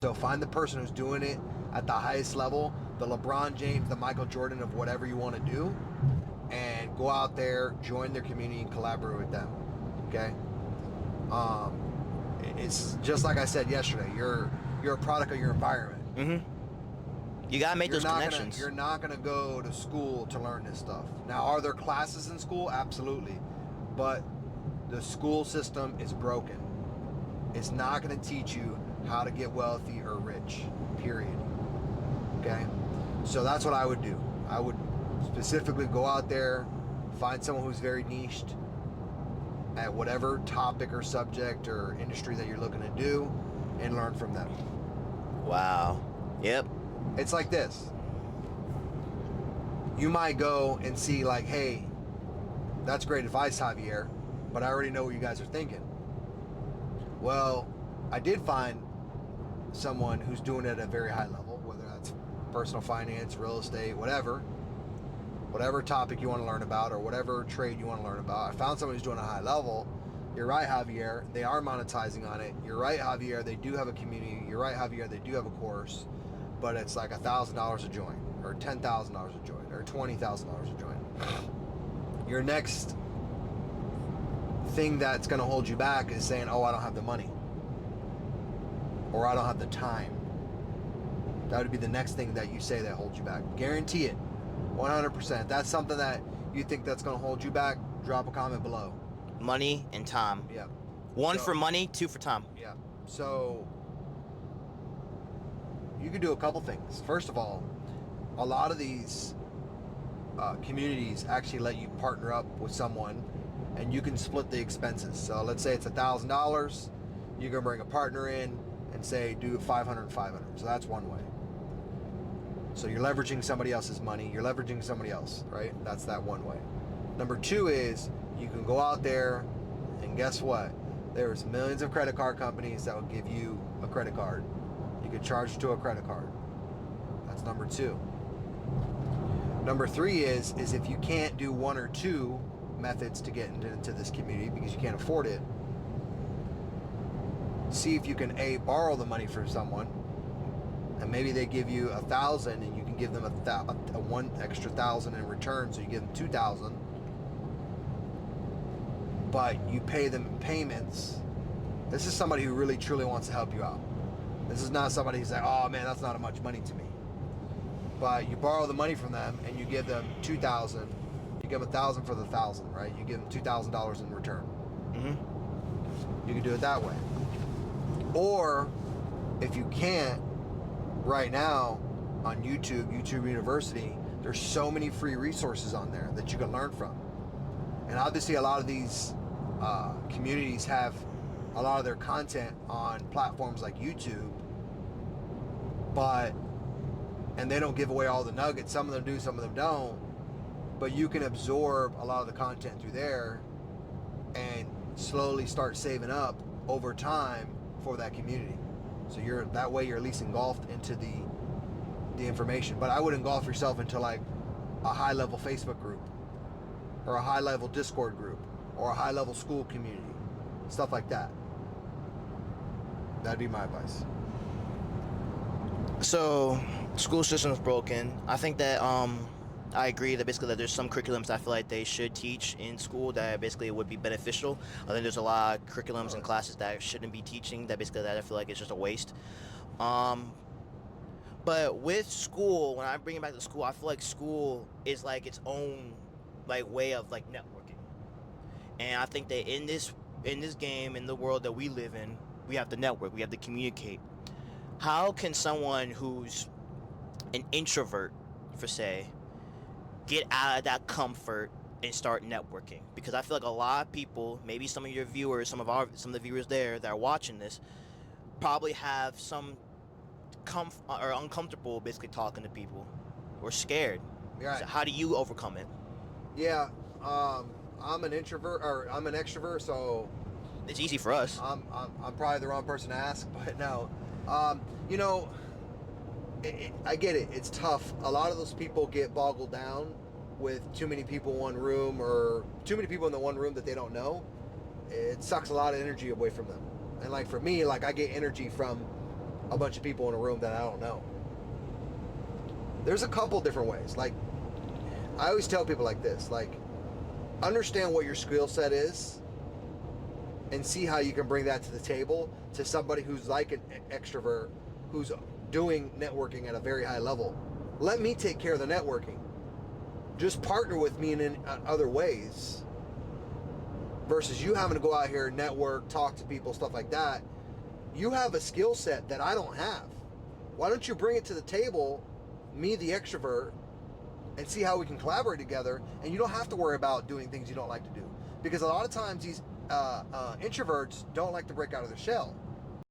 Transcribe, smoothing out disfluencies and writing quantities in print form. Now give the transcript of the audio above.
So find the person who's doing it at the highest level, the LeBron James, the Michael Jordan of whatever you want to do, and go out there, join their community, and collaborate with them. Okay. It's just like I said yesterday. You're a product of your environment. You gotta make those connections. You're not gonna go to school to learn this stuff. Now, are there classes in school? Absolutely, but the school system is broken. It's not gonna teach you how to get wealthy or rich. Period. Okay, so that's what I would do. I would specifically go out there, find someone who's very niched at whatever topic or subject or industry that you're looking to do, and learn from them. Wow. Yep. It's like this. You might go and see like, hey, that's great advice, Javier, but I already know what you guys are thinking. Well, I did find someone who's doing it at a very high level, whether that's personal finance, real estate, whatever topic you want to learn about or whatever trade you want to learn about. I found someone who's doing a high level. You're right, Javier. They are monetizing on it. You're right, Javier. They do have a community. You're right, Javier. They do have a course, but it's like $1,000 a join, or $10,000 a join, or $20,000 a join. Your next thing that's going to hold you back is saying, "Oh, I don't have the money," or "I don't have the time." That would be the next thing that you say that holds you back. Guarantee it, 100%. That's something that you think that's going to hold you back. Drop a comment below. Money and time. Yeah. One for money, two for time. Yeah. So you could do a couple things. First of all, a lot of these communities actually let you partner up with someone, and you can split the expenses. So let's say it's $1,000. You can bring a partner in and say do 500 and 500. So that's one way. So you're leveraging somebody else's money. You're leveraging somebody else, right? That's that one way. Number two is you can go out there and guess what? There's millions of credit card companies that will give you a credit card. You could charge to a credit card. That's number two. Number three is if you can't do one or two methods to get into this community because you can't afford it, see if you can borrow the money from someone, and maybe they give you 1,000 and you can give them a one extra 1,000 in return, so you give them 2,000, but you pay them in payments. This is somebody who really truly wants to help you out. This is not somebody who's like, oh man, that's not much money to me. But you borrow the money from them and you give them 2,000. You give them 1,000 for the 1,000, right? You give them $2,000 in return. You can do it that way. Or if you can't, right now on YouTube University, there's so many free resources on there that you can learn from. And obviously a lot of these communities have a lot of their content on platforms like YouTube, and they don't give away all the nuggets. Some of them do, some of them don't. But you can absorb a lot of the content through there and slowly start saving up over time for that community. So that way you're at least engulfed into the information. But I would engulf yourself into like a high level Facebook group, or a high level Discord group, or a high level school community, stuff like that. That'd be my advice. So, school system is broken. I think that I agree that basically that there's some curriculums that I feel like they should teach in school that basically would be beneficial. I think there's a lot of curriculums and classes that shouldn't be teaching that basically that I feel like it's just a waste. But with school, when I bring it back to school, I feel like school is like its own like way of like networking. And I think that in this game, in the world that we live in, we have to network, we have to communicate. How can someone who's an introvert, for say, get out of that comfort and start networking? Because I feel like a lot of people, maybe some of your viewers, some of the viewers there that are watching this, probably have some or uncomfortable basically talking to people or scared. Right. So how do you overcome it? Yeah, I'm an introvert, or I'm an extrovert, so it's easy for us. I'm probably the wrong person to ask, but no. I get it. It's tough. A lot of those people get boggled down with too many people in one room, or too many people in the one room that they don't know. It sucks a lot of energy away from them. And like for me, like I get energy from a bunch of people in a room that I don't know. There's a couple different ways. Like, I always tell people like this, like, understand what your skill set is and see how you can bring that to the table to somebody who's like an extrovert who's doing networking at a very high level. Let me take care of the networking. Just partner with me in other ways versus you having to go out here and network, talk to people, stuff like that. You have a skill set that I don't have. Why don't you bring it to the table, me the extrovert, and see how we can collaborate together, and you don't have to worry about doing things you don't like to do. Because a lot of times these introverts don't like to break out of their shell.